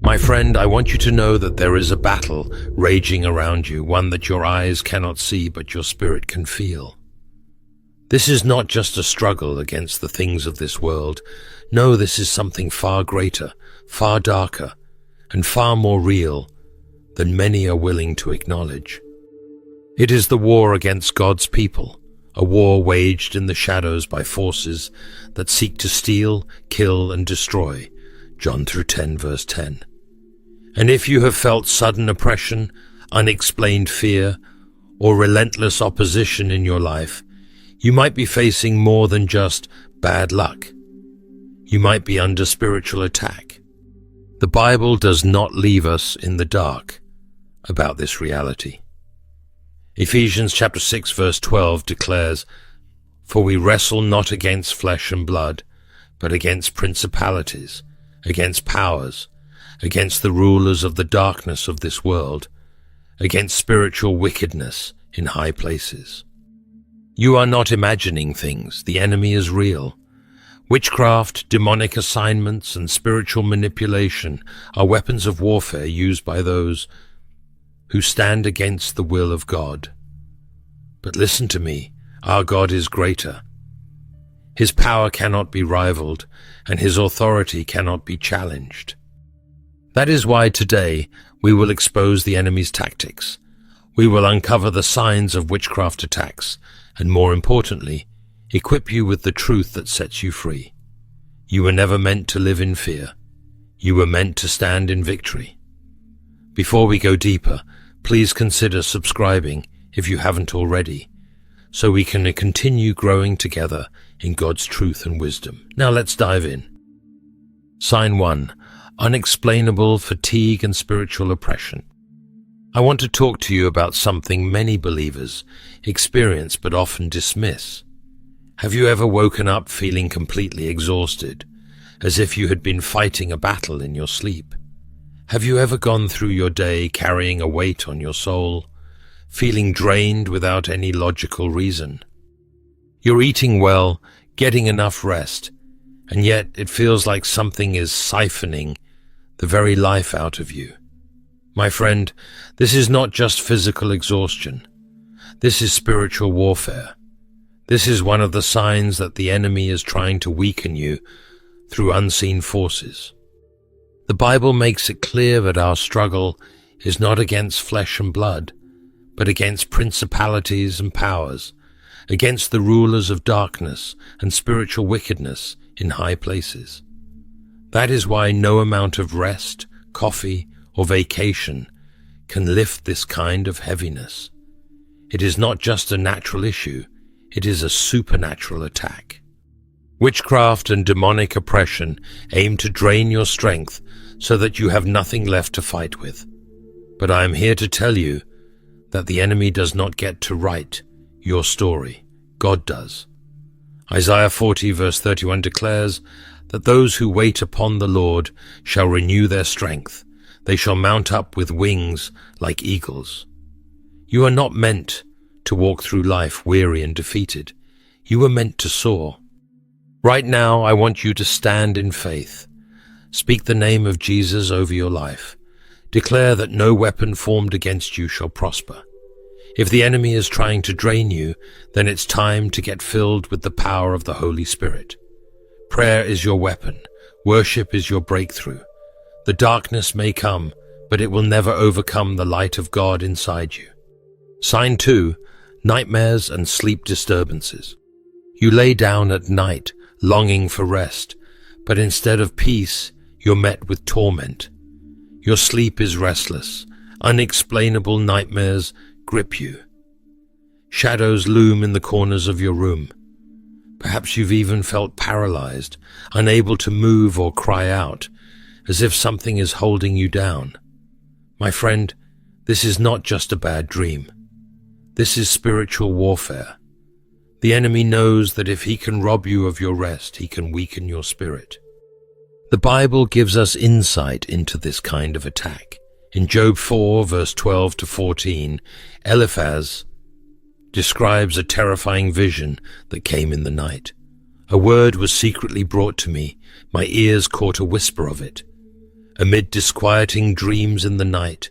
My friend, I want you to know that there is a battle raging around you, one that your eyes cannot see but your spirit can feel. This is not just a struggle against the things of this world. No, this is something far greater, far darker, and far more real than many are willing to acknowledge. It is the war against God's people, a war waged in the shadows by forces that seek to steal, kill, and destroy. John 10 verse 10. And if you have felt sudden oppression, unexplained fear, or relentless opposition in your life, you might be facing more than just bad luck. You might be under spiritual attack. The Bible does not leave us in the dark about this reality. Ephesians chapter 6 verse 12 declares, "For we wrestle not against flesh and blood, but against principalities, against powers, against the rulers of the darkness of this world, against spiritual wickedness in high places." You are not imagining things. The enemy is real. Witchcraft, demonic assignments, and spiritual manipulation are weapons of warfare used by those who stand against the will of God. But listen to me, our God is greater. His power cannot be rivaled, and his authority cannot be challenged. That is why today we will expose the enemy's tactics. We will uncover the signs of witchcraft attacks, and more importantly, equip you with the truth that sets you free. You were never meant to live in fear. You were meant to stand in victory. Before we go deeper, please consider subscribing if you haven't already, so we can continue growing together in God's truth and wisdom. Now let's dive in. Sign 1. Unexplainable fatigue and spiritual oppression. I want to talk to you about something many believers experience but often dismiss. Have you ever woken up feeling completely exhausted, as if you had been fighting a battle in your sleep? Have you ever gone through your day carrying a weight on your soul, feeling drained without any logical reason? You're eating well, getting enough rest, and yet it feels like something is siphoning the very life out of you. My friend, this is not just physical exhaustion. This is spiritual warfare. This is one of the signs that the enemy is trying to weaken you through unseen forces. The Bible makes it clear that our struggle is not against flesh and blood, but against principalities and powers, against the rulers of darkness and spiritual wickedness in high places. That is why no amount of rest, coffee, or vacation can lift this kind of heaviness. It is not just a natural issue, it is a supernatural attack. Witchcraft and demonic oppression aim to drain your strength so that you have nothing left to fight with. But I am here to tell you that the enemy does not get to write your story. God does. Isaiah 40 verse 31 declares that those who wait upon the Lord shall renew their strength. They shall mount up with wings like eagles. You are not meant to walk through life weary and defeated. You were meant to soar. Right now, I want you to stand in faith. Speak the name of Jesus over your life. Declare that no weapon formed against you shall prosper. If the enemy is trying to drain you, then it's time to get filled with the power of the Holy Spirit. Prayer is your weapon. Worship is your breakthrough. The darkness may come, but it will never overcome the light of God inside you. Sign 2. Nightmares and sleep disturbances. You lay down at night, longing for rest, but instead of peace, you're met with torment. Your sleep is restless. Unexplainable nightmares grip you. Shadows loom in the corners of your room. Perhaps you've even felt paralyzed, unable to move or cry out, as if something is holding you down. My friend, this is not just a bad dream. This is spiritual warfare. The enemy knows that if he can rob you of your rest, he can weaken your spirit. The Bible gives us insight into this kind of attack. In Job 4, verse 12 to 14, Eliphaz describes a terrifying vision that came in the night. A word was secretly brought to me. My ears caught a whisper of it. Amid disquieting dreams in the night,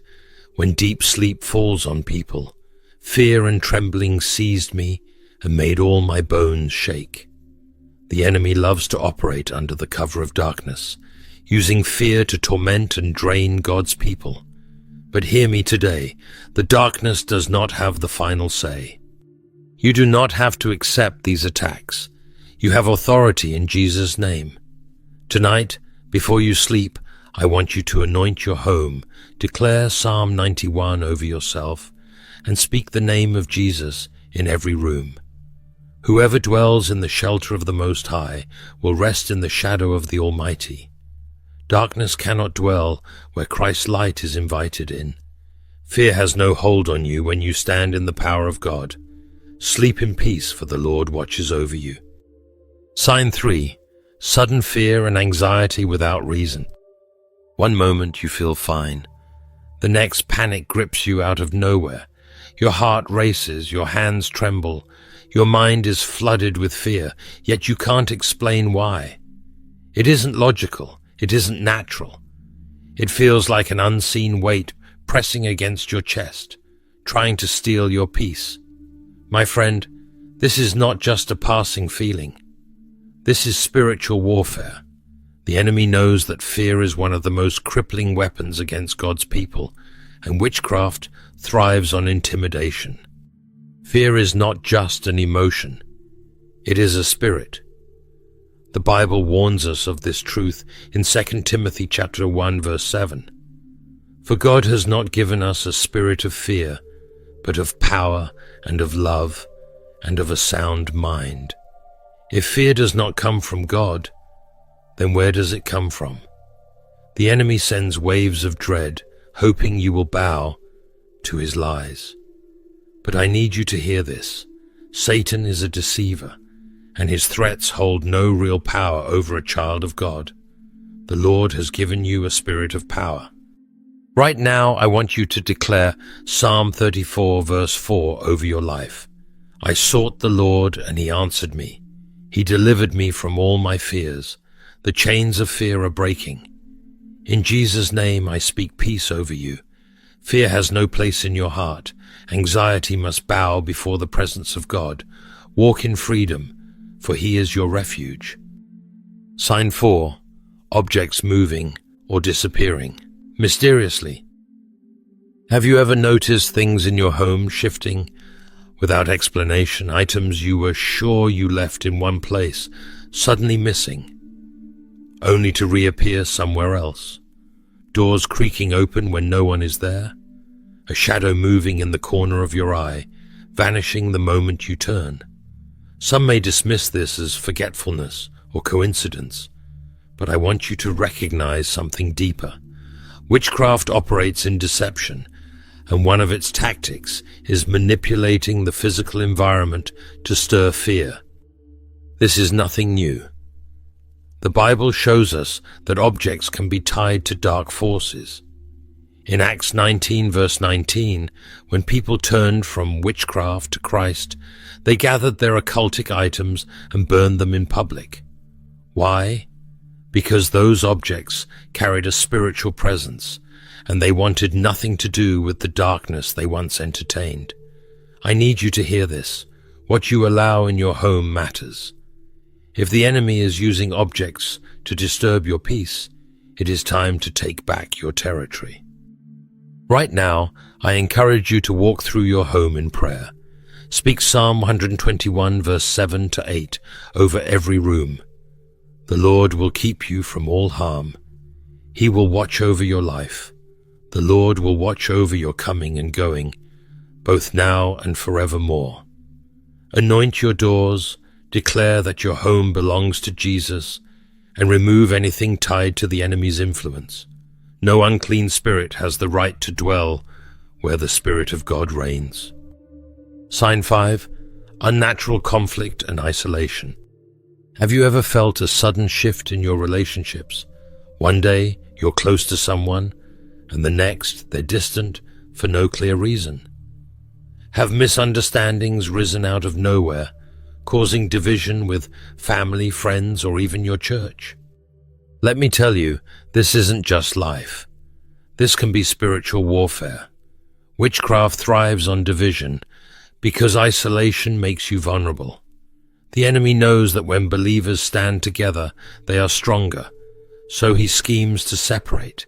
when deep sleep falls on people, fear and trembling seized me and made all my bones shake. The enemy loves to operate under the cover of darkness, using fear to torment and drain God's people. But hear me today, the darkness does not have the final say. You do not have to accept these attacks. You have authority in Jesus' name. Tonight, before you sleep, I want you to anoint your home, declare Psalm 91 over yourself, and speak the name of Jesus in every room. Whoever dwells in the shelter of the Most High will rest in the shadow of the Almighty. Darkness cannot dwell where Christ's light is invited in. Fear has no hold on you when you stand in the power of God. Sleep in peace, for the Lord watches over you. Sign 3. Sudden fear and anxiety without reason. One moment you feel fine. The next panic grips you out of nowhere. Your heart races, your hands tremble. Your mind is flooded with fear, yet you can't explain why. It isn't logical. It isn't natural. It feels like an unseen weight pressing against your chest, trying to steal your peace. My friend, this is not just a passing feeling. This is spiritual warfare. The enemy knows that fear is one of the most crippling weapons against God's people, and witchcraft thrives on intimidation. Fear is not just an emotion. It is a spirit. The Bible warns us of this truth in 2 Timothy chapter 1 verse 7. For God has not given us a spirit of fear, but of power and of love and of a sound mind. If fear does not come from God, then where does it come from? The enemy sends waves of dread, hoping you will bow to his lies. But I need you to hear this. Satan is a deceiver, and his threats hold no real power over a child of God. The Lord has given you a spirit of power. Right now, I want you to declare Psalm 34 verse 4 over your life. I sought the Lord, and he answered me. He delivered me from all my fears. The chains of fear are breaking. In Jesus' name, I speak peace over you. Fear has no place in your heart. Anxiety must bow before the presence of God. Walk in freedom, for he is your refuge. Sign 4. Objects moving or disappearing mysteriously. Have you ever noticed things in your home shifting without explanation? Items you were sure you left in one place, suddenly missing, only to reappear somewhere else. Doors creaking open when no one is there. A shadow moving in the corner of your eye, vanishing the moment you turn. Some may dismiss this as forgetfulness or coincidence, but I want you to recognize something deeper. Witchcraft operates in deception, and one of its tactics is manipulating the physical environment to stir fear. This is nothing new. The Bible shows us that objects can be tied to dark forces. In Acts 19 verse 19, when people turned from witchcraft to Christ, they gathered their occultic items and burned them in public. Why? Because those objects carried a spiritual presence, and they wanted nothing to do with the darkness they once entertained. I need you to hear this. What you allow in your home matters. If the enemy is using objects to disturb your peace, it is time to take back your territory. Right now, I encourage you to walk through your home in prayer. Speak Psalm 121 verse 7 to 8 over every room. The Lord will keep you from all harm. He will watch over your life. The Lord will watch over your coming and going, both now and forevermore. Anoint your doors, declare that your home belongs to Jesus, and remove anything tied to the enemy's influence. No unclean spirit has the right to dwell where the Spirit of God reigns. Sign 5. Unnatural conflict and isolation. Have you ever felt a sudden shift in your relationships? One day, you're close to someone, and the next, they're distant for no clear reason. Have misunderstandings risen out of nowhere, causing division with family, friends, or even your church? Let me tell you, This isn't just life. This can be spiritual warfare. Witchcraft thrives on division because isolation makes you vulnerable. The enemy knows that when believers stand together, they are stronger, so he schemes to separate,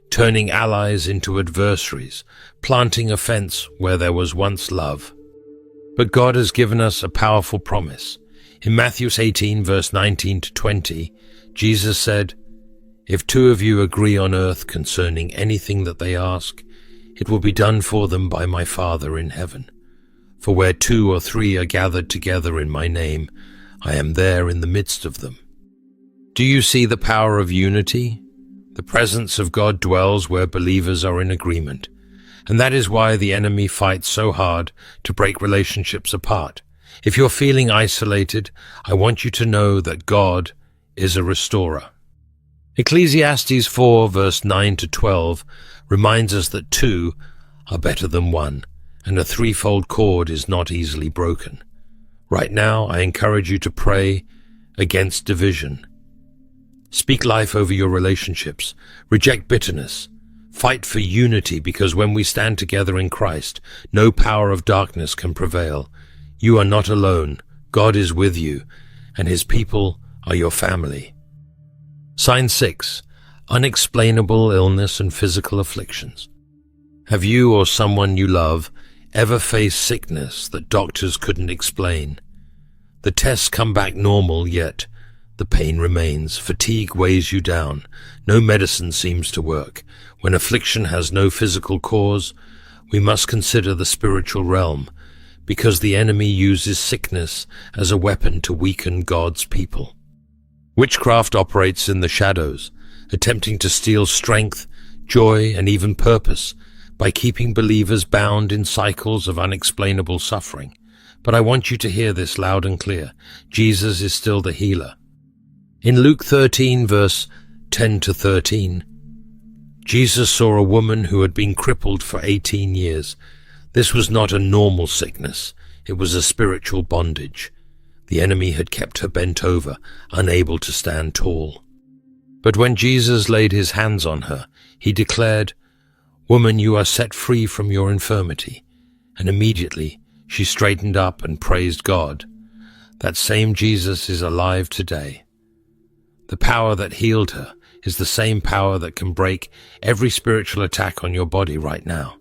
turning allies into adversaries, planting offense where there was once love. But God has given us a powerful promise. In Matthew 18, verse 19 to 20, Jesus said, "If two of you agree on earth concerning anything that they ask, it will be done for them by my Father in heaven. For where 2 or 3 are gathered together in my name, I am there in the midst of them." Do you see the power of unity? The presence of God dwells where believers are in agreement, and that is why the enemy fights so hard to break relationships apart. If you're feeling isolated, I want you to know that God is a restorer. Ecclesiastes 4, verse 9 to 12 reminds us that 2 are better than 1, and a threefold cord is not easily broken. Right now, I encourage you to pray against division. Speak life over your relationships. Reject bitterness. Fight for unity, because when we stand together in Christ, no power of darkness can prevail. You are not alone. God is with you, and his people are your family. Sign 6. Unexplainable illness and physical afflictions. Have you or someone you love ever faced sickness that doctors couldn't explain? The tests come back normal, yet the pain remains. Fatigue weighs you down. No medicine seems to work. When affliction has no physical cause, we must consider the spiritual realm, because the enemy uses sickness as a weapon to weaken God's people. Witchcraft operates in the shadows, attempting to steal strength, joy, and even purpose by keeping believers bound in cycles of unexplainable suffering. But I want you to hear this loud and clear. Jesus is still the healer. In Luke 13, verse 10 to 13, Jesus saw a woman who had been crippled for 18 years. This was not a normal sickness. It was a spiritual bondage. The enemy had kept her bent over, unable to stand tall. But when Jesus laid his hands on her, he declared, "Woman, you are set free from your infirmity." And immediately she straightened up and praised God. That same Jesus is alive today. The power that healed her is the same power that can break every spiritual attack on your body right now.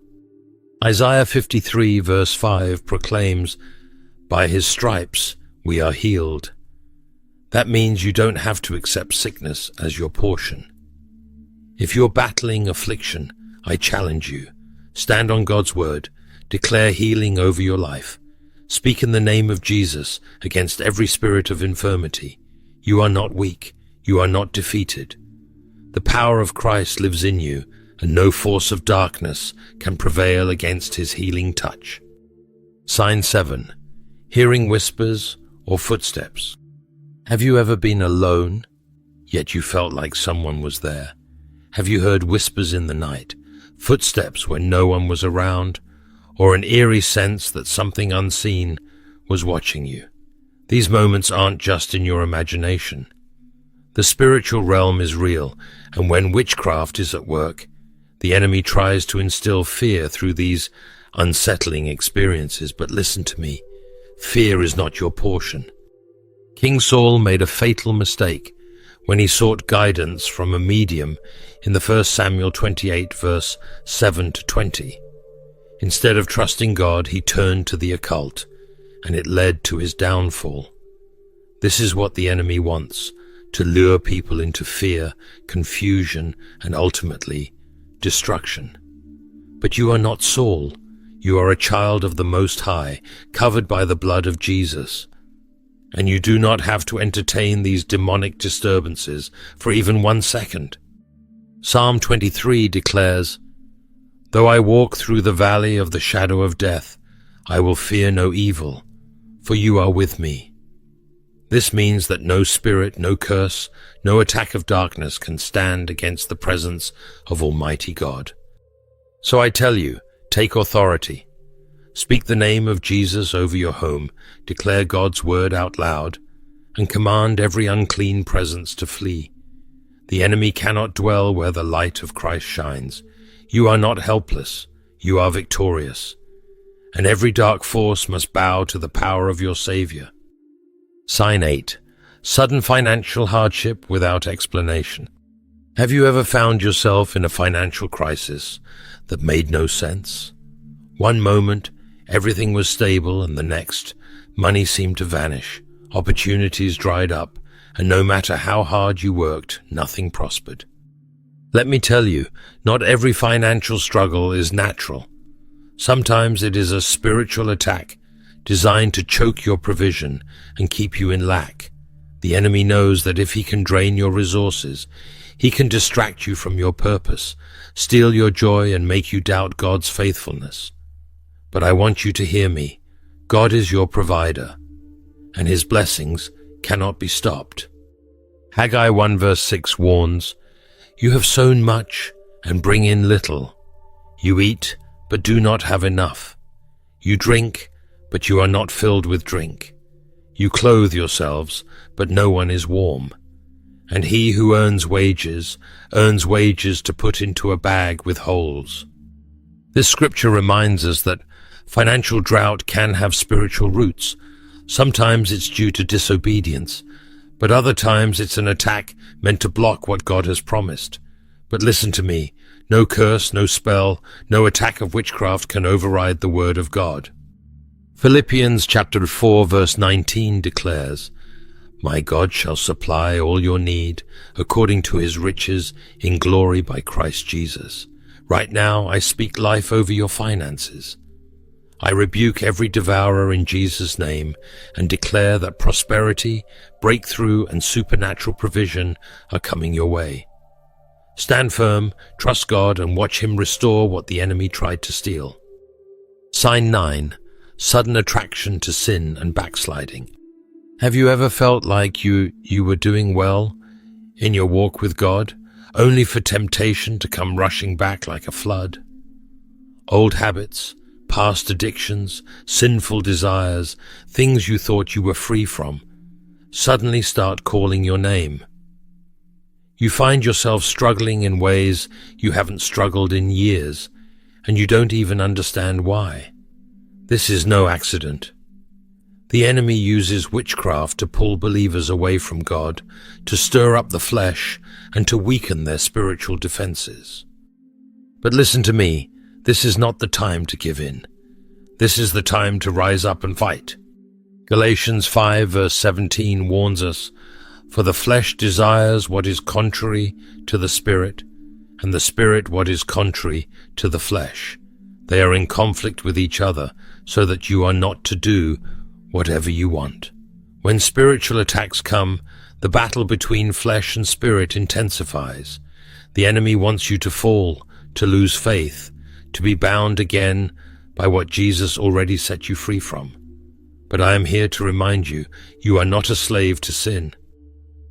Isaiah 53, verse 5 proclaims, "By his stripes we are healed." That means you don't have to accept sickness as your portion. If you're battling affliction, I challenge you. Stand on God's word. Declare healing over your life. Speak in the name of Jesus against every spirit of infirmity. You are not weak. You are not defeated. The power of Christ lives in you, and no force of darkness can prevail against his healing touch. Sign 7. Hearing whispers or footsteps. Have you ever been alone, yet you felt like someone was there? Have you heard whispers in the night, footsteps when no one was around, or an eerie sense that something unseen was watching you? These moments aren't just in your imagination. The spiritual realm is real, and when witchcraft is at work, the enemy tries to instill fear through these unsettling experiences. But listen to me, fear is not your portion. King Saul made a fatal mistake when he sought guidance from a medium in the 1 Samuel 28, verse 7 to 20. Instead of trusting God, he turned to the occult, and it led to his downfall. This is what the enemy wants, to lure people into fear, confusion, and ultimately destruction. But you are not Saul. You are a child of the Most High, covered by the blood of Jesus. And you do not have to entertain these demonic disturbances for even 1 second. Psalm 23 declares, "Though I walk through the valley of the shadow of death, I will fear no evil, for you are with me." This means that no spirit, no curse, no attack of darkness can stand against the presence of Almighty God. So I tell you, take authority. Speak the name of Jesus over your home, declare God's word out loud, and command every unclean presence to flee. The enemy cannot dwell where the light of Christ shines. You are not helpless, you are victorious. And every dark force must bow to the power of your Savior. Sign 8. Sudden financial hardship without explanation. Have you ever found yourself in a financial crisis that made no sense? One moment, everything was stable, and the next, money seemed to vanish, opportunities dried up, and no matter how hard you worked, nothing prospered. Let me tell you, not every financial struggle is natural. Sometimes it is a spiritual attack designed to choke your provision and keep you in lack. The enemy knows that if he can drain your resources, he can distract you from your purpose, steal your joy, and make you doubt God's faithfulness. But I want you to hear me. God is your provider, and his blessings cannot be stopped. Haggai 1 verse 6 warns, "You have sown much and bring in little. You eat, but do not have enough. You drink, but you are not filled with drink. You clothe yourselves, but no one is warm. And he who earns wages to put into a bag with holes." This scripture reminds us that financial drought can have spiritual roots. Sometimes it's due to disobedience, but other times it's an attack meant to block what God has promised. But listen to me, no curse, no spell, no attack of witchcraft can override the word of God. Philippians chapter 4 verse 19 declares, "My God shall supply all your need according to his riches in glory by Christ Jesus." Right now, I speak life over your finances. I rebuke every devourer in Jesus' name and declare that prosperity, breakthrough, and supernatural provision are coming your way. Stand firm, trust God, and watch him restore what the enemy tried to steal. Sign 9. Sudden attraction to sin and backsliding. Have you ever felt like you were doing well in your walk with God, only for temptation to come rushing back like a flood? Old habits, past addictions, sinful desires, things you thought you were free from, suddenly start calling your name. You find yourself struggling in ways you haven't struggled in years, and you don't even understand why. This is no accident. The enemy uses witchcraft to pull believers away from God, to stir up the flesh, and to weaken their spiritual defenses. But listen to me, this is not the time to give in. This is the time to rise up and fight. Galatians 5 verse 17 warns us, "For the flesh desires what is contrary to the Spirit, and the Spirit what is contrary to the flesh. They are in conflict with each other, so that you are not to do whatever you want." When spiritual attacks come, the battle between flesh and spirit intensifies. The enemy wants you to fall, to lose faith, to be bound again by what Jesus already set you free from. But I am here to remind you, you are not a slave to sin.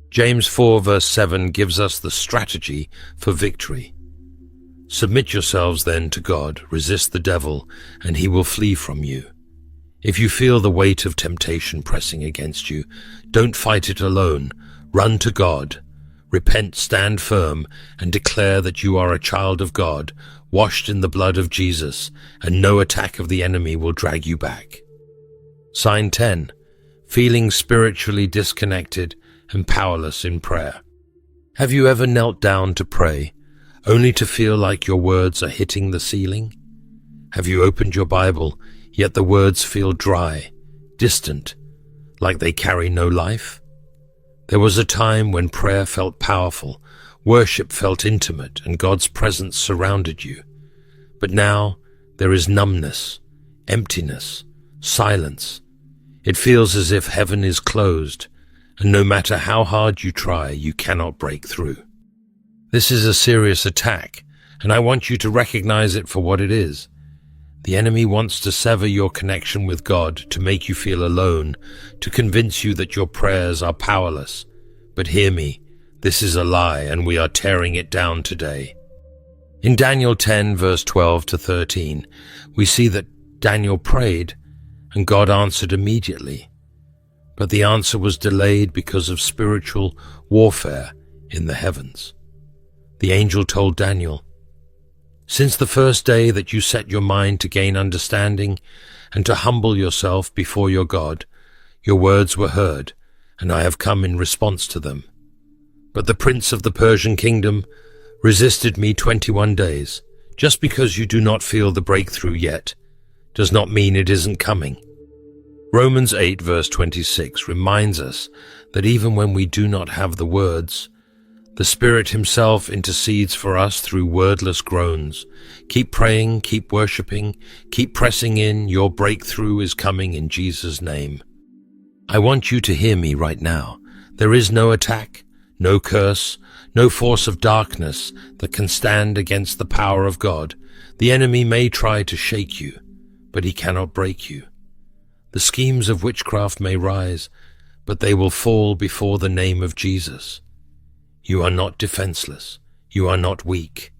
James 4 verse 7 gives us the strategy for victory. "Submit yourselves then to God, resist the devil, and he will flee from you." If you feel the weight of temptation pressing against you, don't fight it alone. Run to God. Repent, stand firm, and declare that you are a child of God, washed in the blood of Jesus, and no attack of the enemy will drag you back. Sign 10. Feeling spiritually disconnected and powerless in prayer. Have you ever knelt down to pray, only to feel like your words are hitting the ceiling? Have you opened your Bible, yet the words feel dry, distant, like they carry no life? There was a time when prayer felt powerful, worship felt intimate, and God's presence surrounded you. But now there is numbness, emptiness, silence. It feels as if heaven is closed, and no matter how hard you try, you cannot break through. This is a serious attack, and I want you to recognize it for what it is. The enemy wants to sever your connection with God, to make you feel alone, to convince you that your prayers are powerless. But hear me, this is a lie, and we are tearing it down today. In Daniel 10 verse 12 to 13, we see that Daniel prayed, and God answered immediately. But the answer was delayed because of spiritual warfare in the heavens. The angel told Daniel, "Since the first day that you set your mind to gain understanding and to humble yourself before your God, your words were heard, and I have come in response to them. But the prince of the Persian kingdom resisted me 21 days. Just because you do not feel the breakthrough yet does not mean it isn't coming." Romans 8 verse 26 reminds us that even when we do not have the words, the Spirit Himself intercedes for us through wordless groans. Keep praying, keep worshipping, keep pressing in. Your breakthrough is coming in Jesus' name. I want you to hear me right now. There is no attack, no curse, no force of darkness that can stand against the power of God. The enemy may try to shake you, but he cannot break you. The schemes of witchcraft may rise, but they will fall before the name of Jesus. You are not defenseless. You are not weak.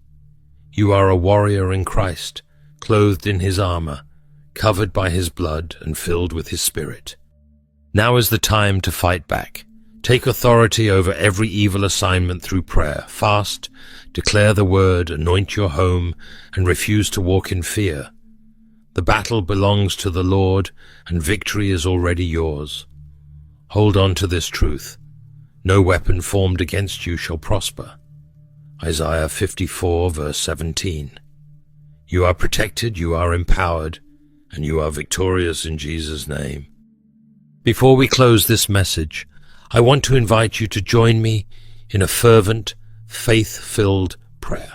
You are a warrior in Christ, clothed in His armor, covered by His blood and filled with His Spirit. Now is the time to fight back. Take authority over every evil assignment through prayer. Fast, declare the word, anoint your home, and refuse to walk in fear. The battle belongs to the Lord, and victory is already yours. Hold on to this truth. No weapon formed against you shall prosper. Isaiah 54 verse 17. You are protected, you are empowered, and you are victorious in Jesus' name. Before we close this message, I want to invite you to join me in a fervent, faith-filled prayer.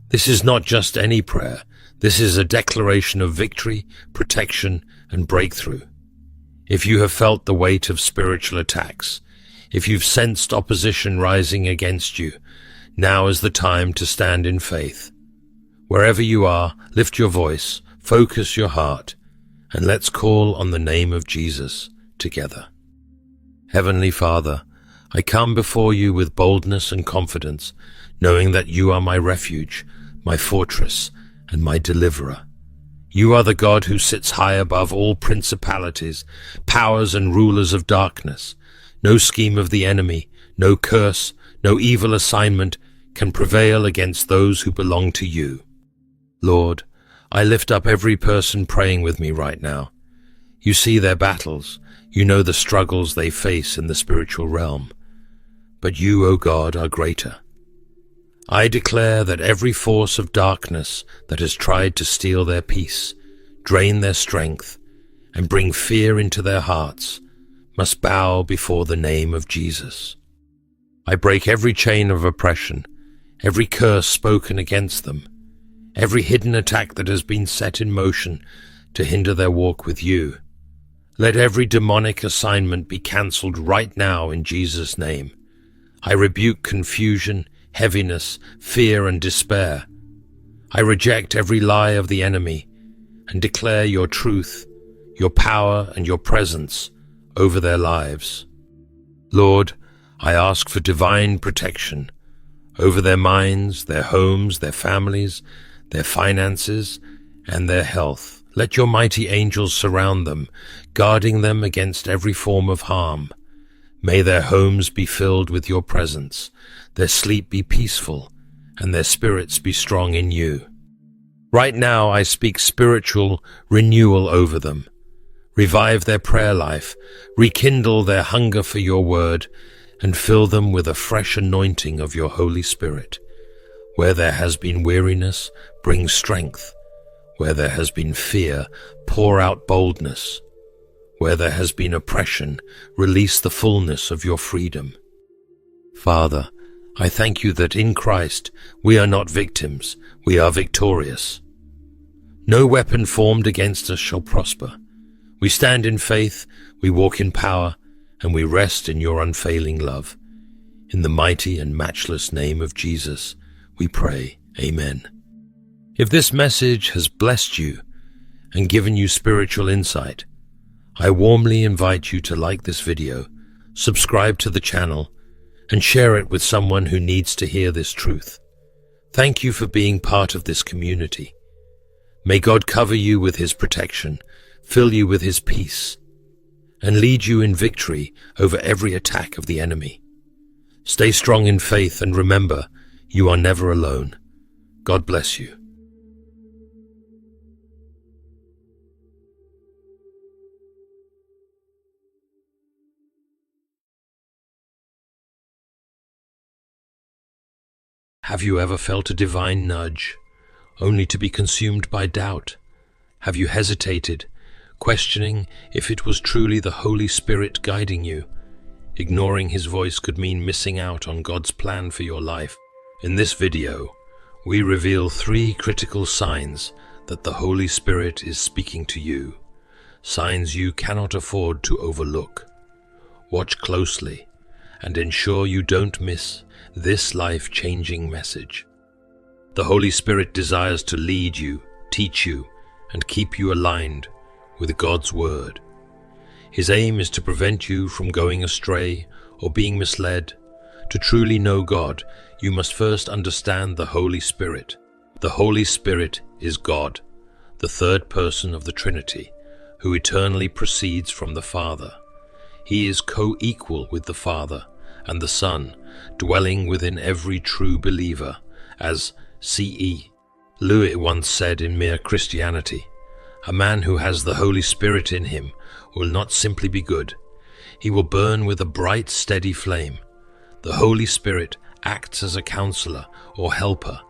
This is not just any prayer. This is a declaration of victory, protection, and breakthrough. If you have felt the weight of spiritual attacks, if you've sensed opposition rising against you, now is the time to stand in faith. Wherever you are, lift your voice, focus your heart, and let's call on the name of Jesus together. Heavenly Father, I come before you with boldness and confidence, knowing that you are my refuge, my fortress, and my deliverer. You are the God who sits high above all principalities, powers, and rulers of darkness. No scheme of the enemy, no curse, no evil assignment can prevail against those who belong to you. Lord, I lift up every person praying with me right now. You see their battles. You know the struggles they face in the spiritual realm. But you, O God, are greater. I declare that every force of darkness that has tried to steal their peace, drain their strength, and bring fear into their hearts must bow before the name of Jesus. I break every chain of oppression, every curse spoken against them, every hidden attack that has been set in motion to hinder their walk with you. Let every demonic assignment be cancelled right now in Jesus' name. I rebuke confusion, heaviness, fear, and despair. I reject every lie of the enemy and declare your truth, your power, and your presence over their lives. Lord, I ask for divine protection over their minds, their homes, their families, their finances, and their health. Let your mighty angels surround them, guarding them against every form of harm. May their homes be filled with your presence, their sleep be peaceful, and their spirits be strong in you. Right now I speak spiritual renewal over them. Revive their prayer life, rekindle their hunger for your word, and fill them with a fresh anointing of your Holy Spirit. Where there has been weariness, bring strength. Where there has been fear, pour out boldness. Where there has been oppression, release the fullness of your freedom. Father, I thank you that in Christ we are not victims, we are victorious. No weapon formed against us shall prosper. We stand in faith, we walk in power, and we rest in your unfailing love. In the mighty and matchless name of Jesus, we pray. Amen. If this message has blessed you and given you spiritual insight, I warmly invite you to like this video, subscribe to the channel, and share it with someone who needs to hear this truth. Thank you for being part of this community. May God cover you with His protection, fill you with His peace, and lead you in victory over every attack of the enemy. Stay strong in faith and remember, you are never alone. God bless you. Have you ever felt a divine nudge, only to be consumed by doubt? Have you hesitated, questioning if it was truly the Holy Spirit guiding you? Ignoring His voice could mean missing out on God's plan for your life. In this video, we reveal 3 critical signs that the Holy Spirit is speaking to you, signs you cannot afford to overlook. Watch closely and ensure you don't miss this life-changing message. The Holy Spirit desires to lead you, teach you, and keep you aligned with God's Word. His aim is to prevent you from going astray or being misled. To truly know God, you must first understand the Holy Spirit. The Holy Spirit is God, the third person of the Trinity, who eternally proceeds from the Father. He is co-equal with the Father and the Son, dwelling within every true believer, as C.E. Lewis once said in Mere Christianity. A man who has the Holy Spirit in him will not simply be good. He will burn with a bright, steady flame. The Holy Spirit acts as a counselor or helper,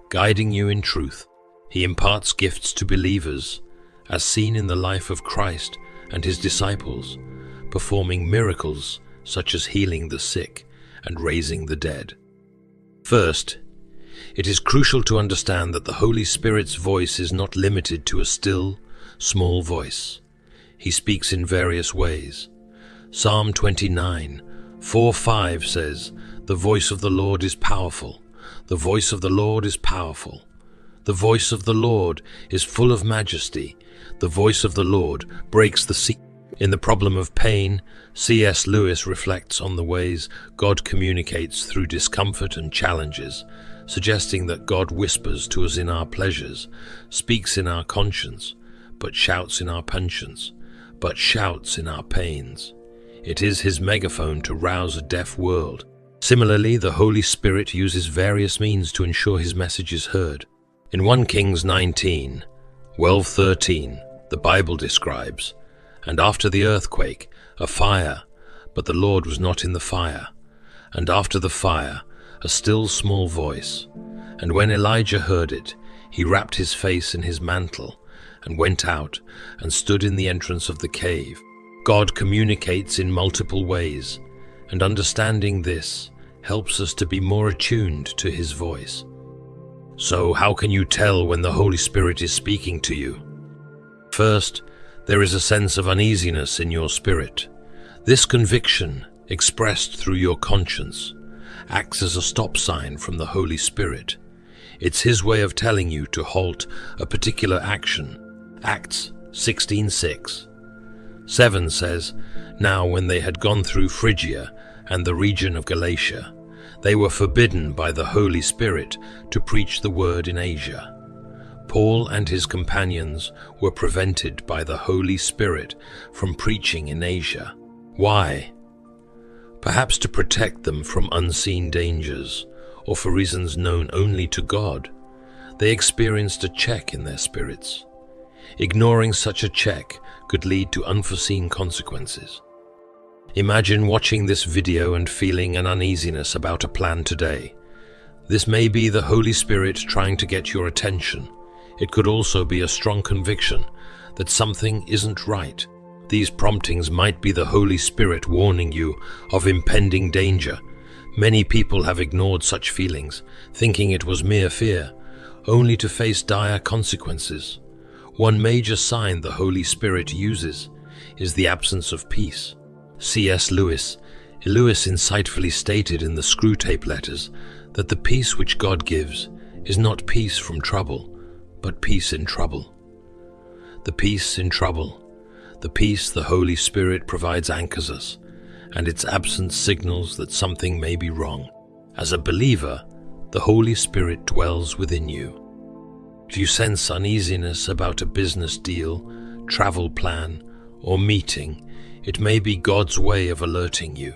guiding you in truth. He imparts gifts to believers, as seen in the life of Christ and His disciples, performing miracles such as healing the sick and raising the dead. First, it is crucial to understand that the Holy Spirit's voice is not limited to a still, small voice. He speaks in various ways. Psalm 29:4-5 says, "The voice of the Lord is powerful. The voice of the Lord is powerful. The voice of the Lord is full of majesty. The voice of the Lord breaks the sea." In The Problem of Pain, C.S. Lewis reflects on the ways God communicates through discomfort and challenges, suggesting that God whispers to us in our pleasures, speaks in our conscience, but shouts in our pensions, but shouts in our pains. It is His megaphone to rouse a deaf world. Similarly, the Holy Spirit uses various means to ensure His message is heard. In 1 Kings 19:12-13, the Bible describes, "And after the earthquake, a fire, but the Lord was not in the fire. And after the fire, a still small voice. And when Elijah heard it, he wrapped his face in his mantle, and went out, and stood in the entrance of the cave." God communicates in multiple ways, and understanding this helps us to be more attuned to His voice. So how can you tell when the Holy Spirit is speaking to you? First, there is a sense of uneasiness in your spirit. This conviction, expressed through your conscience, acts as a stop sign from the Holy Spirit. It's His way of telling you to halt a particular action. Acts 16:6-7 says, "Now when they had gone through Phrygia and the region of Galatia, they were forbidden by the Holy Spirit to preach the word in Asia." Paul and his companions were prevented by the Holy Spirit from preaching in Asia. Why? Perhaps to protect them from unseen dangers, or for reasons known only to God. They experienced a check in their spirits. Ignoring such a check could lead to unforeseen consequences. Imagine watching this video and feeling an uneasiness about a plan today. This may be the Holy Spirit trying to get your attention. It could also be a strong conviction that something isn't right. These promptings might be the Holy Spirit warning you of impending danger. Many people have ignored such feelings, thinking it was mere fear, only to face dire consequences. One major sign the Holy Spirit uses is the absence of peace. C.S. Lewis insightfully stated in the Screwtape Letters that the peace which God gives is not peace from trouble, but peace in trouble. The peace in trouble, the peace the Holy Spirit provides anchors us, and its absence signals that something may be wrong. As a believer, the Holy Spirit dwells within you. If you sense uneasiness about a business deal, travel plan, or meeting, it may be God's way of alerting you.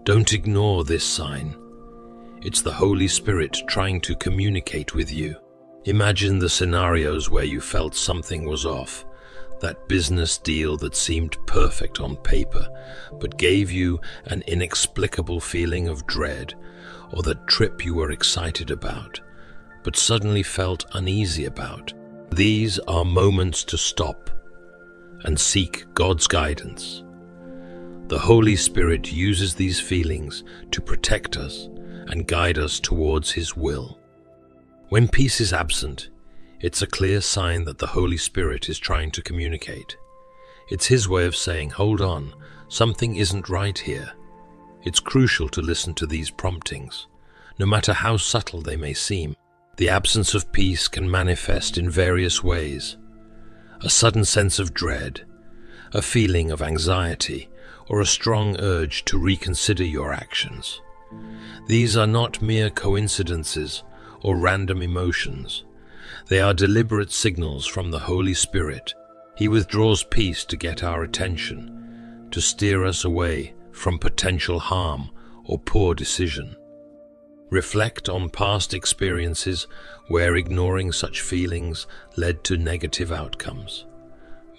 Don't ignore this sign. It's the Holy Spirit trying to communicate with you. Imagine the scenarios where you felt something was off. That business deal that seemed perfect on paper, but gave you an inexplicable feeling of dread, or that trip you were excited about, but suddenly felt uneasy about. These are moments to stop and seek God's guidance. The Holy Spirit uses these feelings to protect us and guide us towards His will. When peace is absent, it's a clear sign that the Holy Spirit is trying to communicate. It's His way of saying, hold on, something isn't right here. It's crucial to listen to these promptings, no matter how subtle they may seem. The absence of peace can manifest in various ways. A sudden sense of dread, a feeling of anxiety, or a strong urge to reconsider your actions. These are not mere coincidences or random emotions. They are deliberate signals from the Holy Spirit. He withdraws peace to get our attention, to steer us away from potential harm or poor decision. Reflect on past experiences where ignoring such feelings led to negative outcomes.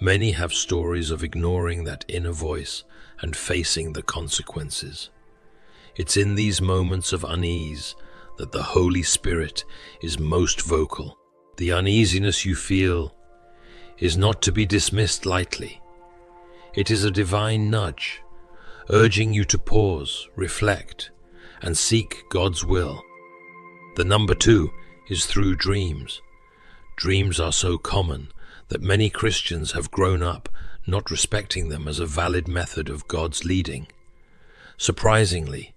Many have stories of ignoring that inner voice and facing the consequences. It's in these moments of unease that the Holy Spirit is most vocal. The uneasiness you feel is not to be dismissed lightly. It is a divine nudge, urging you to pause, reflect, and seek God's will. The number 2 is through dreams. Dreams are so common that many Christians have grown up not respecting them as a valid method of God's leading. Surprisingly,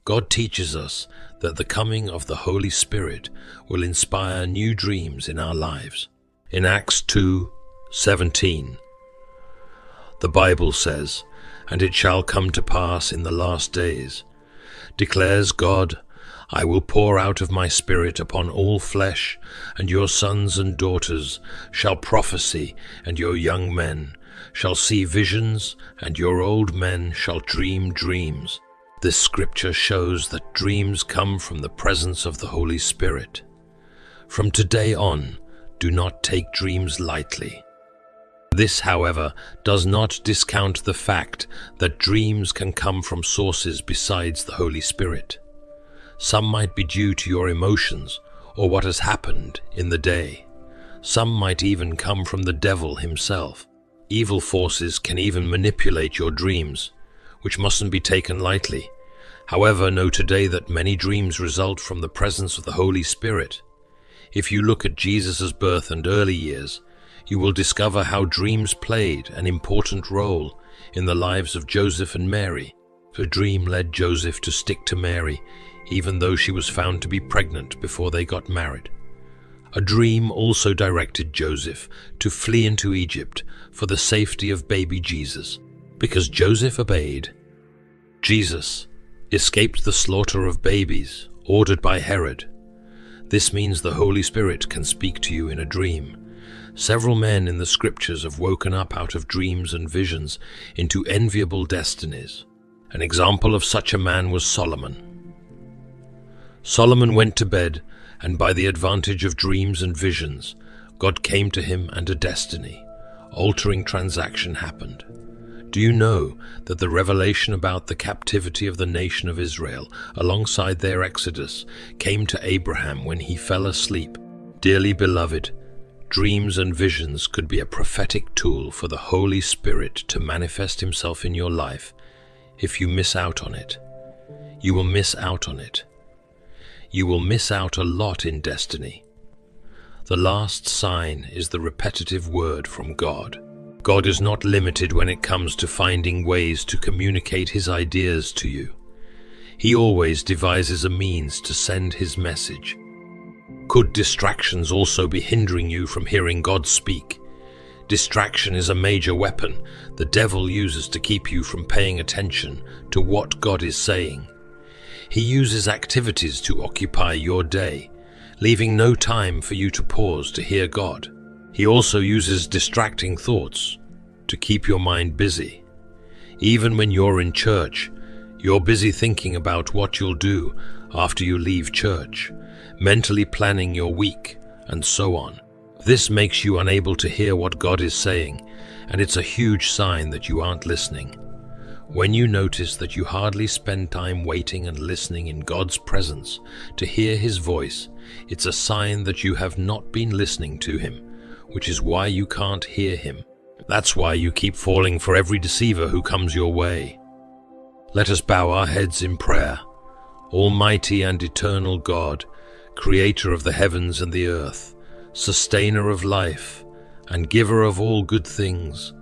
God teaches us that the coming of the Holy Spirit will inspire new dreams in our lives. In Acts 2:17, the Bible says, "And it shall come to pass in the last days, declares God, I will pour out of my Spirit upon all flesh, and your sons and daughters shall prophesy, and your young men shall see visions, and your old men shall dream dreams." This scripture shows that dreams come from the presence of the Holy Spirit. From today on, do not take dreams lightly. This, however, does not discount the fact that dreams can come from sources besides the Holy Spirit. Some might be due to your emotions or what has happened in the day. Some might even come from the devil himself. Evil forces can even manipulate your dreams, which mustn't be taken lightly. However, know today that many dreams result from the presence of the Holy Spirit. If you look at Jesus' birth and early years, you will discover how dreams played an important role in the lives of Joseph and Mary. A dream led Joseph to stick to Mary, even though she was found to be pregnant before they got married. A dream also directed Joseph to flee into Egypt for the safety of baby Jesus. Because Joseph obeyed, Jesus escaped the slaughter of babies ordered by Herod. This means the Holy Spirit can speak to you in a dream. Several men in the scriptures have woken up out of dreams and visions into enviable destinies. An example of such a man was Solomon. Solomon went to bed, and by the advantage of dreams and visions, God came to him and a destiny-altering transaction happened. Do you know that the revelation about the captivity of the nation of Israel, alongside their exodus, came to Abraham when he fell asleep? Dearly beloved, dreams and visions could be a prophetic tool for the Holy Spirit to manifest Himself in your life. If you miss out on it, you will miss out on it. You will miss out a lot in destiny. The last sign is the repetitive word from God. God is not limited when it comes to finding ways to communicate His ideas to you. He always devises a means to send His message. Could distractions also be hindering you from hearing God speak? Distraction is a major weapon the devil uses to keep you from paying attention to what God is saying. He uses activities to occupy your day, leaving no time for you to pause to hear God. He also uses distracting thoughts to keep your mind busy. Even when you're in church, You're busy thinking about what you'll do after you leave church, mentally planning your week, and so on. This makes you unable to hear what God is saying, and it's a huge sign that you aren't listening. When you notice that you hardly spend time waiting and listening in God's presence to hear His voice, it's a sign that you have not been listening to Him, which is why you can't hear Him. That's why you keep falling for every deceiver who comes your way. Let us bow our heads in prayer. Almighty and eternal God, Creator of the heavens and the earth, Sustainer of life, and Giver of all good things,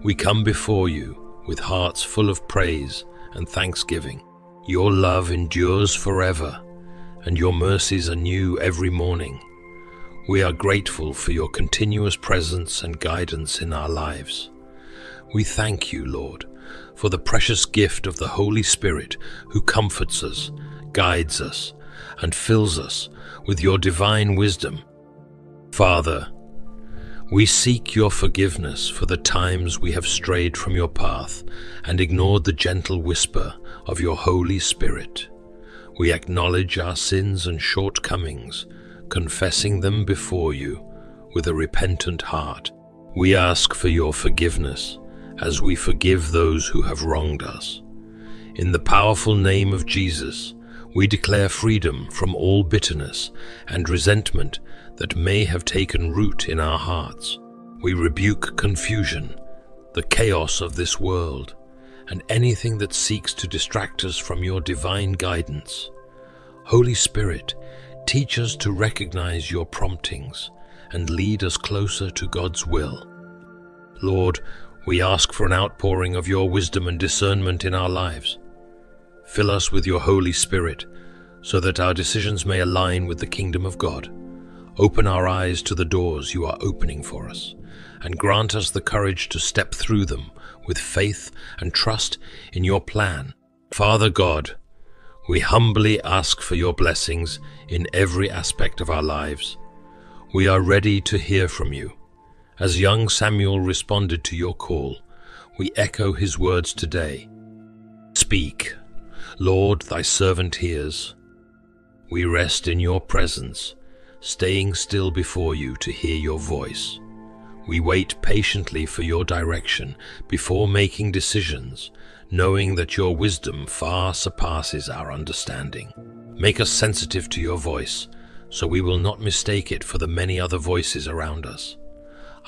we come before you with hearts full of praise and thanksgiving. Your love endures forever, and your mercies are new every morning. We are grateful for your continuous presence and guidance in our lives. We thank you, Lord, for the precious gift of the Holy Spirit who comforts us, guides us, and fills us with your divine wisdom. Father, we seek your forgiveness for the times we have strayed from your path and ignored the gentle whisper of your Holy Spirit. We acknowledge our sins and shortcomings, confessing them before you with a repentant heart. We ask for your forgiveness as we forgive those who have wronged us. In the powerful name of Jesus, we declare freedom from all bitterness and resentment that may have taken root in our hearts. We rebuke confusion, the chaos of this world, and anything that seeks to distract us from your divine guidance. Holy Spirit, teach us to recognize your promptings and lead us closer to God's will. Lord, we ask for an outpouring of your wisdom and discernment in our lives. Fill us with your Holy Spirit so that our decisions may align with the kingdom of God. Open our eyes to the doors you are opening for us, and grant us the courage to step through them with faith and trust in your plan. Father God, we humbly ask for your blessings in every aspect of our lives. We are ready to hear from you. As young Samuel responded to your call, we echo his words today. Speak, Lord, thy servant hears. We rest in your presence, staying still before you to hear your voice. We wait patiently for your direction before making decisions, knowing that your wisdom far surpasses our understanding. Make us sensitive to your voice, so we will not mistake it for the many other voices around us.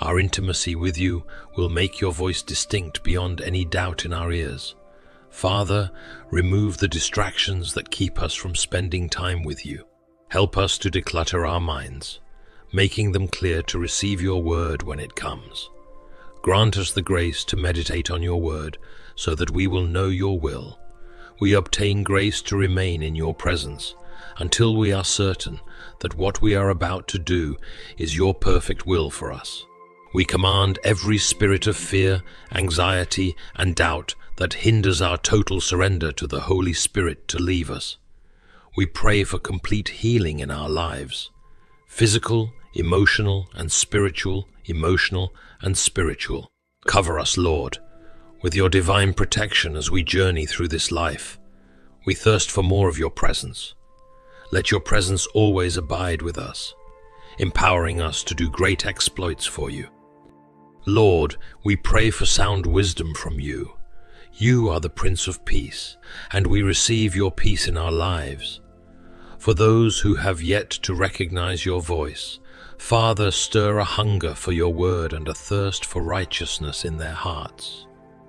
Our intimacy with you will make your voice distinct beyond any doubt in our ears. Father, remove the distractions that keep us from spending time with you. Help us to declutter our minds, making them clear to receive your word when it comes. Grant us the grace to meditate on your word so that we will know your will. We obtain grace to remain in your presence until we are certain that what we are about to do is your perfect will for us. We command every spirit of fear, anxiety, and doubt that hinders our total surrender to the Holy Spirit to leave us. We pray for complete healing in our lives, physical, emotional, and spiritual, Cover us, Lord, with your divine protection as we journey through this life. We thirst for more of your presence. Let your presence always abide with us, empowering us to do great exploits for you. Lord, we pray for sound wisdom from you. You are the Prince of Peace, and we receive your peace in our lives. For those who have yet to recognize your voice, Father, stir a hunger for your word and a thirst for righteousness in their hearts.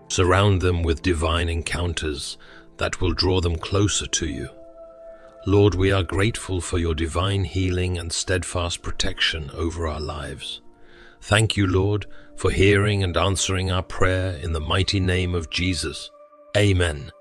Surround them with divine encounters that will draw them closer to you. Lord, we are grateful for your divine healing and steadfast protection over our lives. Thank you, Lord, for hearing and answering our prayer in the mighty name of Jesus. Amen.